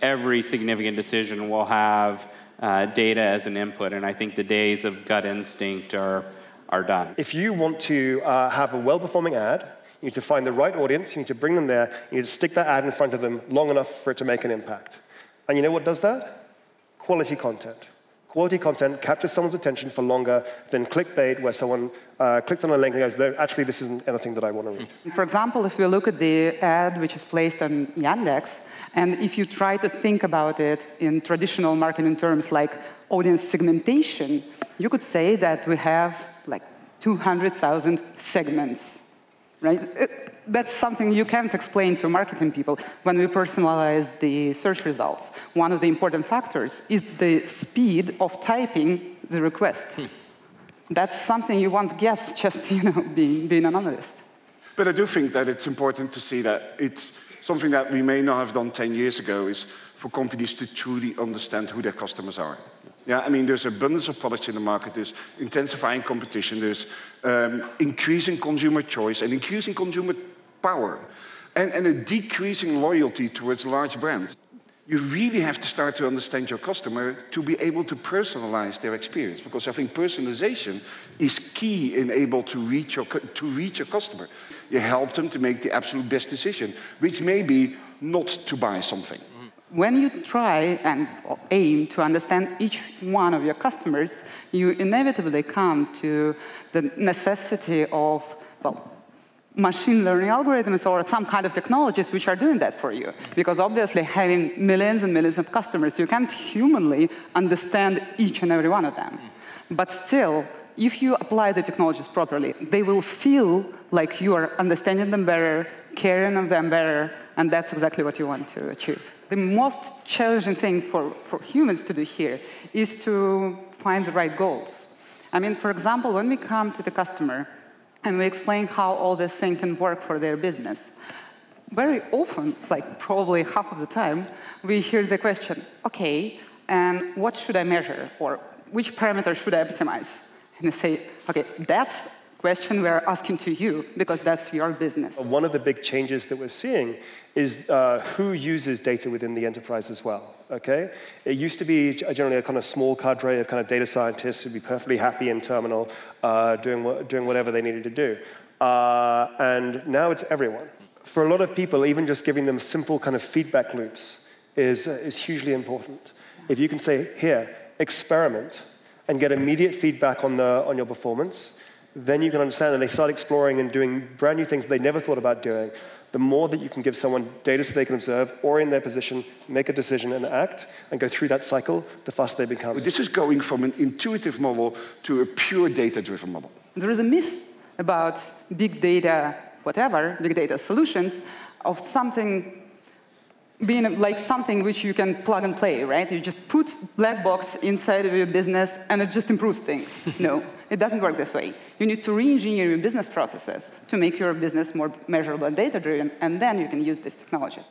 every significant decision will have data as an input, and I think the days of gut instinct are done. If you want to have a well-performing ad, you need to find the right audience, you need to bring them there, you need to stick that ad in front of them long enough for it to make an impact. And you know what does that? Quality content. Quality content captures someone's attention for longer than clickbait, where someone clicked on a link and goes, actually, this isn't anything that I want to read. For example, if you look at the ad which is placed on Yandex, and if you try to think about it in traditional marketing terms like audience segmentation, you could say that we have like 200,000 segments, right? That's something you can't explain to marketing people. When we personalize the search results, one of the important factors is the speed of typing the request. That's something you won't guess just being an analyst. But I do think that it's important to see that it's something that we may not have done 10 years ago is for companies to truly understand who their customers are. Yeah, I mean, there's abundance of products in the market, there's intensifying competition, there's increasing consumer choice and increasing consumer power, and a decreasing loyalty towards large brands. You really have to start to understand your customer to be able to personalize their experience, because I think personalization is key in able to reach your customer. You help them to make the absolute best decision, which may be not to buy something. When you try and aim to understand each one of your customers, you inevitably come to the necessity of, well, machine learning algorithms or some kind of technologies which are doing that for you. Because obviously, having millions and millions of customers, you can't humanly understand each and every one of them. But still, if you apply the technologies properly, they will feel like you are understanding them better, caring of them better, and that's exactly what you want to achieve. The most challenging thing for humans to do here is to find the right goals. I mean, for example, when we come to the customer and we explain how all this thing can work for their business, very often, like probably half of the time, we hear the question, OK, and what should I measure? Or which parameters should I optimize? And I say, OK, that's question we're asking to you, because that's your business. One of the big changes that we're seeing is who uses data within the enterprise as well, okay? It used to be generally a kind of small cadre of kind of data scientists who'd be perfectly happy in terminal, doing whatever they needed to do. And now it's everyone. For a lot of people, even just giving them simple kind of feedback loops is hugely important. If you can say, here, experiment, and get immediate feedback on your performance, then you can understand, and they start exploring and doing brand new things they never thought about doing. The more that you can give someone data so they can observe, or in their position, make a decision and act, and go through that cycle, the faster they become. This is going from an intuitive model to a pure data-driven model. There is a myth about big data, whatever, big data solutions, of something being like something which you can plug and play, right? You just put black box inside of your business and it just improves things. No, it doesn't work this way. You need to re-engineer your business processes to make your business more measurable and data-driven, and then you can use these technologies.